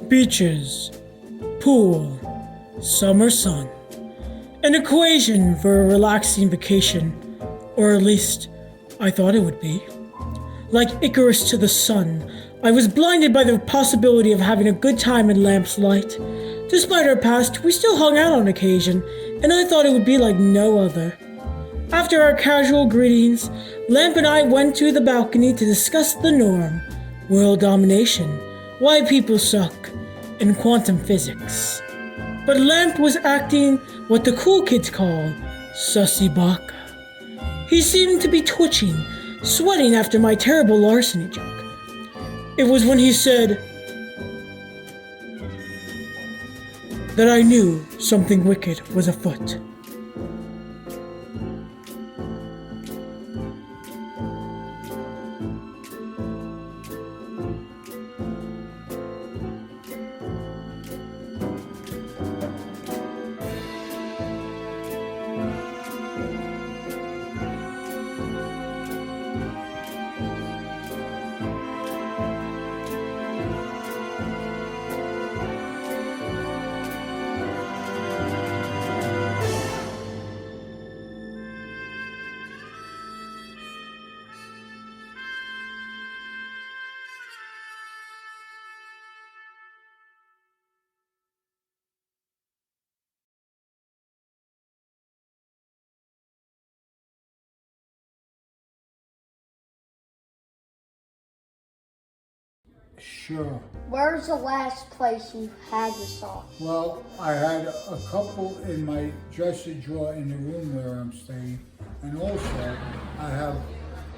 Beaches, pool, summer sun. An equation for a relaxing vacation, or at least I thought it would be. Like Icarus to the sun, I was blinded by the possibility of having a good time in Lamp's light. Despite our past, we still hung out on occasion, and I thought it would be like no other. After our casual greetings, Lamp and I went to the balcony to discuss the norm, world domination, why people suck, and quantum physics. But Lamp was acting what the cool kids call sussy baka. He seemed to be twitching, sweating after my terrible larceny joke. It was when he said that I knew something wicked was afoot. Sure. Where's the last place you had the socks? Well, I had a couple in my dresser drawer in the room where I'm staying, and also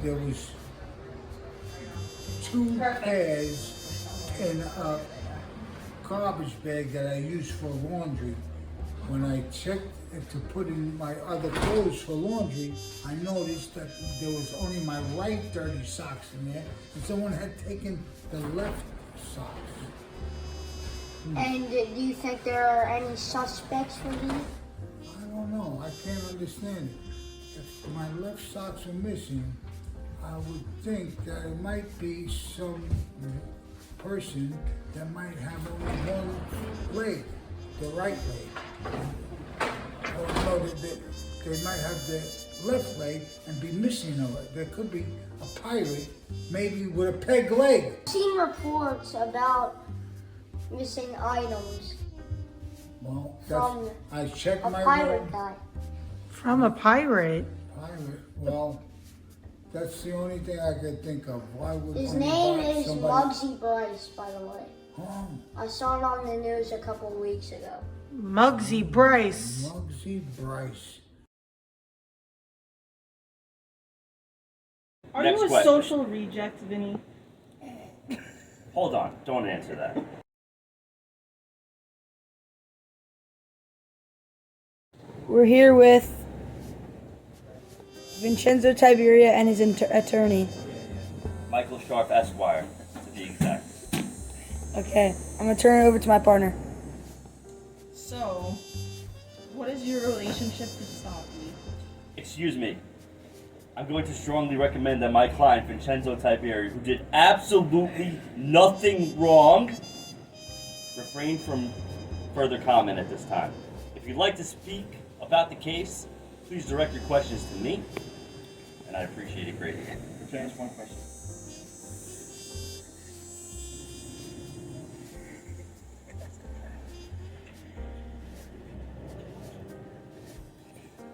there was 2 pairs in a garbage bag that I use for laundry. When I checked to put in my other clothes for laundry, I noticed that there was only my right dirty socks in there, and someone had taken the left socks. And do you think there are any suspects for these? I don't know. I can't understand it. If my left socks are missing, I would think that it might be some person that might have only one leg, the right leg. Or no, they might have the left leg and be missing a leg. There could be a pirate, maybe with a peg leg. I've seen reports about missing items Well, from I checked a my pirate room. guy. From a pirate? Pirate. Well, that's the only thing I could think of. Why would His only name buy is somebody- Muggsy Bryce, by the way. Oh, I saw it on the news a couple weeks ago. Muggsy Bryce. Muggsy Bryce. Are Next you a question. social reject, Vinny? Hold on, don't answer that. We're here with Vincenzo Tiberia and his attorney. Michael Sharp Esquire, to be exact. Okay, I'm gonna turn it over to my partner. So, what is your relationship to Stompy? Excuse me. I'm going to strongly recommend that my client, Vincenzo Tiberia, who did absolutely nothing wrong, refrain from further comment at this time. If you'd like to speak about the case, please direct your questions to me, and I appreciate it greatly. Can I ask one question?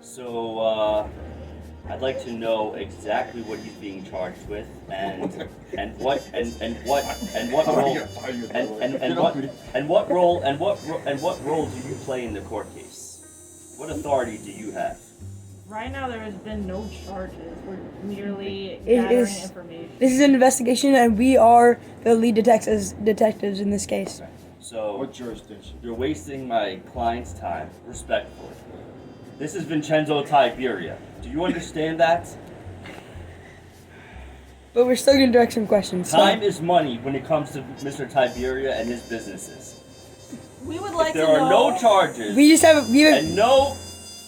So, I'd like to know exactly what he's being charged with, and what role do you play in the court case? What authority do you have? Right now, there has been no charges. We're merely It gathering is- information. This is an investigation, and we are the lead detectives in this case. So, What jurisdiction? you're wasting my client's time, respectfully. This is Vincenzo Tiberia. Do you understand that? But we're still gonna direct some questions. so- Time is money when it comes to Mr. Tiberia and his businesses. We would like If there to are know. no charges We just have and no,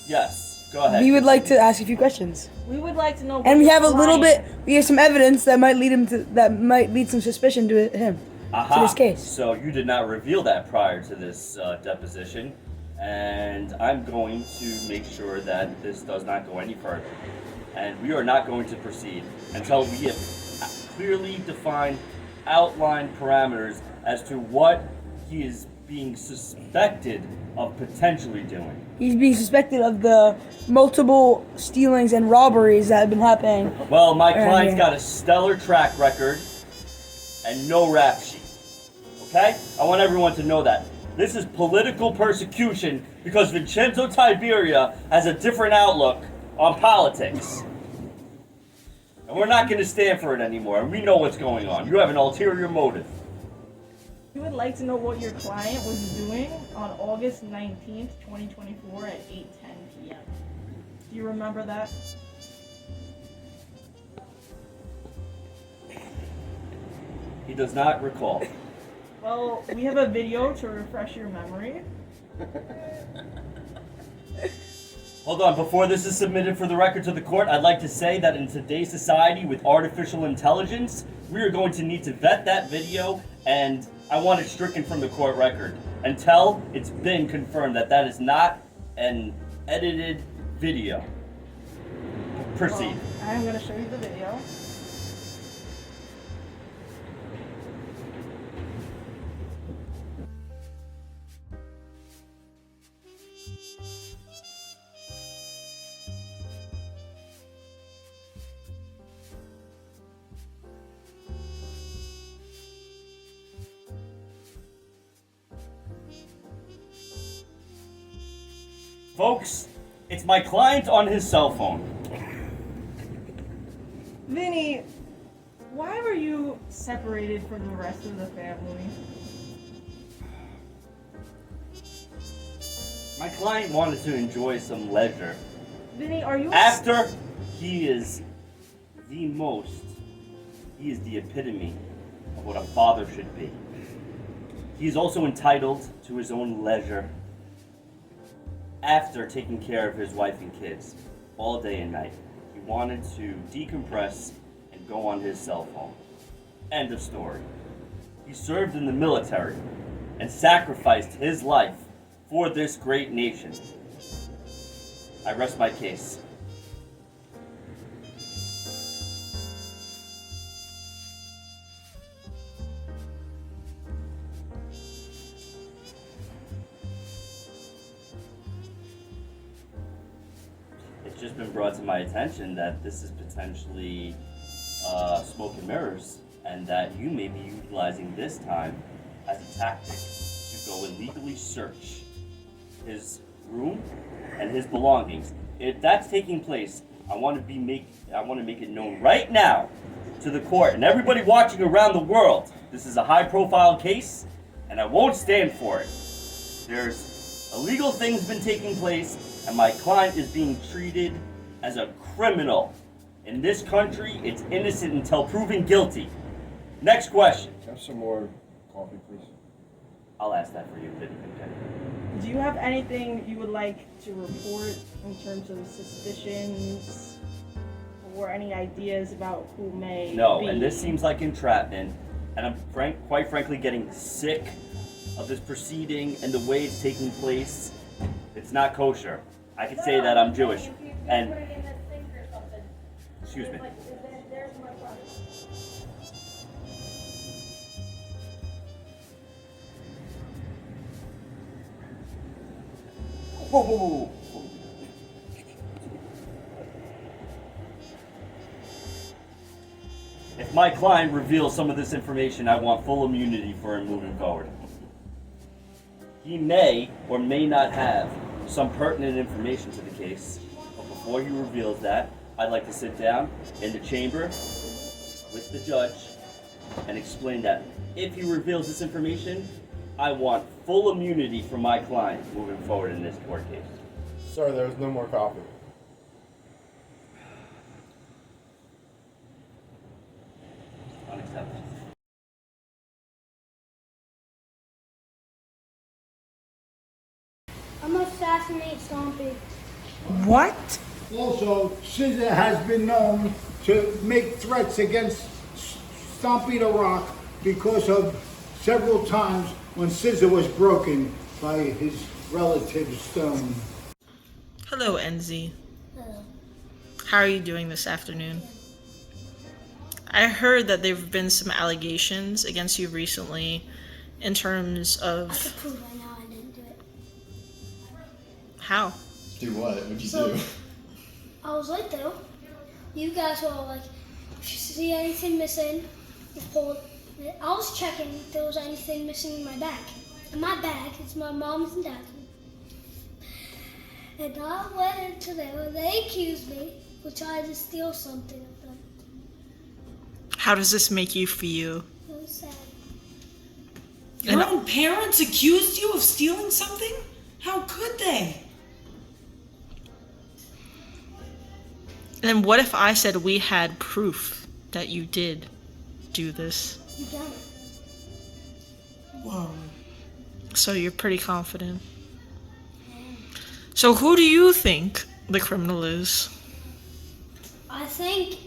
yes, go ahead. we would like to ask a few questions, We would like to know. and we what have a little client- bit. We have some evidence that might lead some suspicion to him. to this case. So you did not reveal that prior to this deposition, and I'm going to make sure that this does not go any further. And we are not going to proceed until we have clearly defined, outlined parameters as to what he is being suspected of potentially doing. He's being suspected of the multiple stealings and robberies that have been happening. Well, my around client's here. got a stellar track record and no rap sheet. Okay? I want everyone to know that. This is political persecution because Vincenzo Tiberia has a different outlook on politics. And we're not going to stand for it anymore. And we know what's going on. You have an ulterior motive. You would like to know what your client was doing on August 19th, 2024 at 8:10 p.m. Do you remember that? He does not recall. Well, we have a video to refresh your memory. Hold on, before this is submitted for the record to the court, I'd like to say that in today's society with artificial intelligence, we are going to need to vet that video, and I want it stricken from the court record until it's been confirmed that that is not an edited video. Proceed. I'm going to show you the video. Folks, it's my client on his cell phone. Vinny, why were you separated from the rest of the family? My client wanted to enjoy some leisure. Vinny, are you After he is the epitome of what a father should be. He is also entitled to his own leisure after taking care of his wife and kids all day and night. He wanted to decompress and go on his cell phone. End of story. He served in the military and sacrificed his life for this great nation. I rest my case. It's just been brought to my attention that this is potentially smoke and mirrors, and that you may be utilizing this time as a tactic to go illegally search his room and his belongings. If that's taking place, I want to make it known right now to the court and everybody watching around the world. This is a high-profile case, and I won't stand for it. There's illegal things been taking place, and my client is being treated as a criminal. In this country, it's innocent until proven guilty. Next question. Have some more coffee, please. I'll ask that for you, Vinny. Do you have anything you would like to report in terms of suspicions or any ideas about who may No, be? and this seems like entrapment, and I'm quite frankly getting sick of this proceeding and the way it's taking place. It's not kosher. I can say that I'm Jewish. And excuse me. Whoa, whoa, whoa, whoa. If my client reveals some of this information, I want full immunity for him moving forward. He may or may not have some pertinent information to the case, but before he reveals that, I'd like to sit down in the chamber with the judge and explain that if he reveals this information, I want full immunity for my client moving forward in this court case. Sir, there's no more coffee. Unacceptable. I'm gonna assassinate Stompy. What? Also, Scissor has been known to make threats against Stompy the Rock because of several times when scissor was broken by his relative Stone. Hello, NZ. How are you doing this afternoon? I heard that there have been some allegations against you recently in terms of... I can prove right now I didn't do it. How? Do what? What'd you So- do? I was late though. You guys were all like, if you see anything missing, you pull it. I was checking if there was anything missing in my bag. In my bag, it's my mom's and dad's. And I went into there and they accused me for trying to steal something of them. How does this make you feel? It was sad. Your own parents accused you of stealing something? How could they? And what if I said we had proof that you did do this? You got it. Whoa. So you're pretty confident. So who do you think the criminal is? I think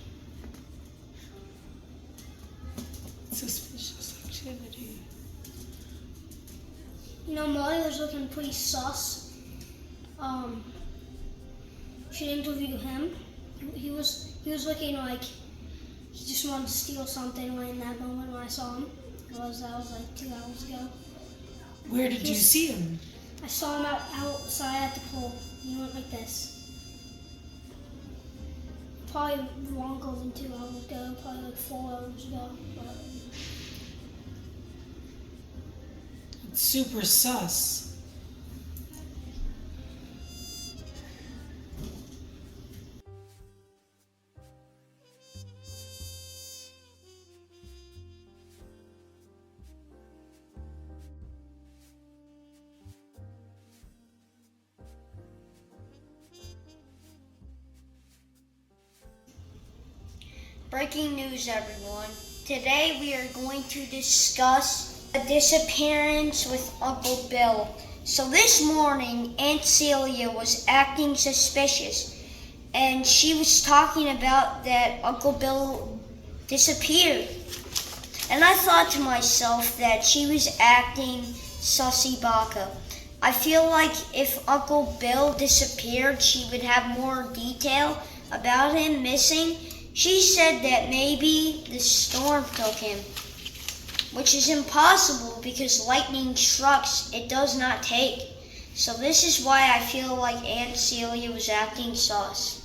Suspicious activity. Molly was looking pretty sus. She interviewed him. He was looking like he just wanted to steal something in that moment when I saw him. That was like 2 hours ago. Where did you see him? I saw him outside at the pool. He went like this. Probably longer than 2 hours ago. Probably like 4 hours ago. But It's super sus. breaking news, everyone. Today we are going to discuss a disappearance with Uncle Bill. So this morning, Aunt Celia was acting suspicious, and she was talking about that Uncle Bill disappeared. And I thought to myself that she was acting sussy baka. I feel like if Uncle Bill disappeared, she would have more detail about him missing. She said that maybe the storm took him, which is impossible because lightning strikes, it does not take. So this is why I feel like Aunt Celia was acting sus.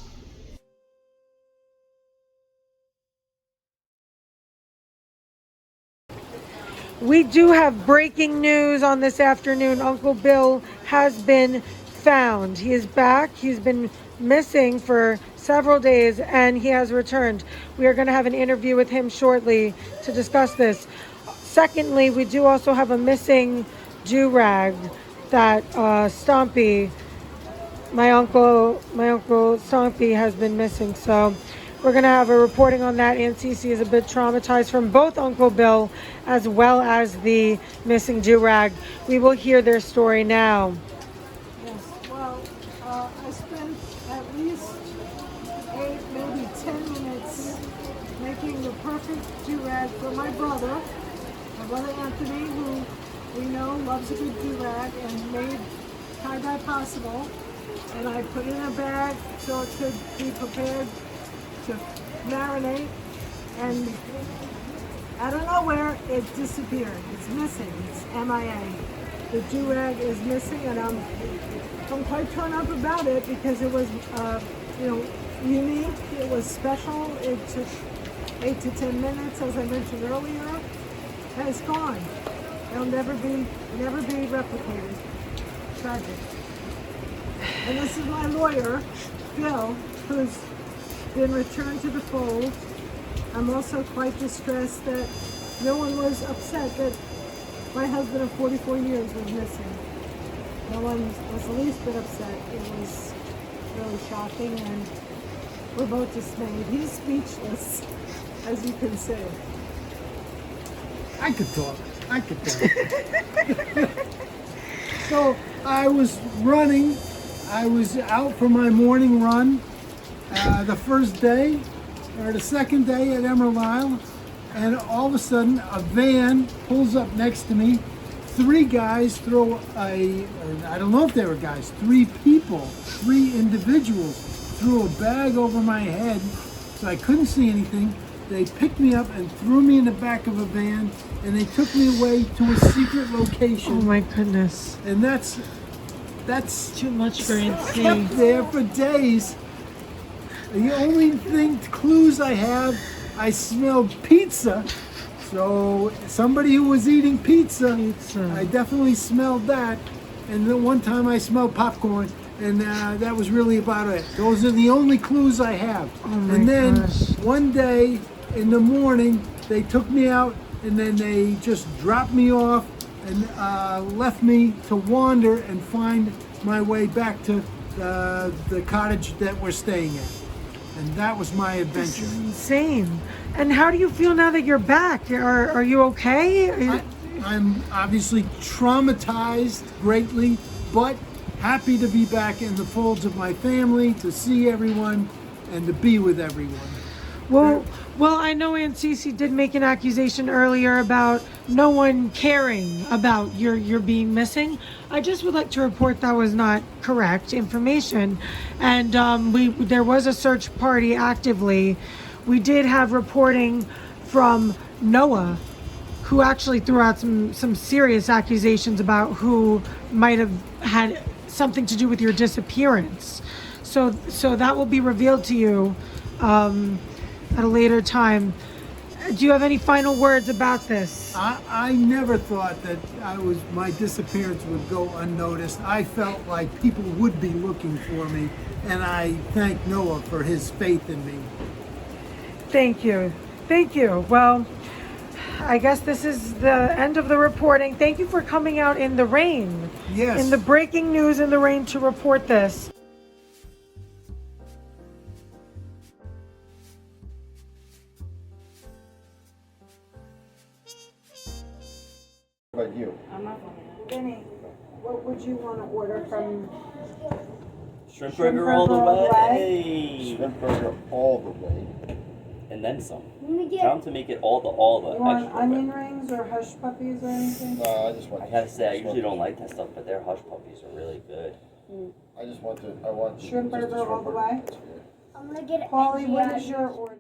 We do have breaking news on this afternoon. Uncle Bill has been found. He is back. He's been missing for several days and he has returned. We are going to have an interview with him shortly to discuss this. Secondly, we do also have a missing do-rag that Stompy, my uncle Stompy has been missing. So we're going to have a reporting on that. Aunt Cece is a bit traumatized from both Uncle Bill as well as the missing do-rag. We will hear their story now. Yes, well, I spent at least 8, maybe 10 minutes making the perfect do-rag for my brother Anthony, who we know loves a good do-rag, and made tie-dye possible. And I put it in a bag so it could be prepared to marinate, and out of nowhere it disappeared. It's missing. It's MIA. The do-rag is missing, and I'm quite torn up about it because it was unique. It was special. It took 8 to 10 minutes, as I mentioned earlier, and it's gone. It'll never be replicated. Tragic. And this is my lawyer, Bill, who's been returned to the fold. I'm also quite distressed that no one was upset that my husband of 44 years was missing. No one was the least bit upset. It was really shocking, and we're both dismayed. He's speechless, as you can see. I could talk. So I was running. I was out for my morning run the first day, or the second day at Emerald Isle, and all of a sudden a van pulls up next to me. 3 guys throw I don't know if they were guys, 3 people, 3 individuals threw a bag over my head so I couldn't see anything. They picked me up and threw me in the back of a van, and they took me away to a secret location. Oh my goodness. And that's Too much for kept NC. there for days. The only clues I have, I smelled pizza. So somebody who was eating pizza, I definitely smelled that. And then one time I smelled popcorn, and that was really about it. Those are the only clues I have. And then one day in the morning, they took me out, and then they just dropped me off and left me to wander and find my way back to the cottage that we're staying at. And that was my adventure. This is insane. And how do you feel now that you're back? Are you okay? I'm obviously traumatized greatly, but happy to be back in the folds of my family, to see everyone, and to be with everyone. Well, I know Aunt Cece did make an accusation earlier about no one caring about your being missing. I just would like to report that was not correct information, and there was a search party actively. We did have reporting from Noah, who actually threw out some serious accusations about who might have had something to do with your disappearance. So that will be revealed to you at a later time. Do you have any final words about this? I never thought that my disappearance would go unnoticed. I felt like people would be looking for me, and I thank Noah for his faith in me. Thank you. Well, I guess this is the end of the reporting. Thank you for coming out in the rain. Yes. In the breaking news in the rain to report this. What about you? Benny, what would you want to order from? Shrimp burger all the way. Shrimp burger all the way. And then some. Tell them to make it all the You want extra. onion rings or hush puppies or anything? I just want. I gotta say, I usually don't like that stuff, but their hush puppies are really good. I want Shrimp just a burger all the way? I'm gonna get it. Paulie, what is your order?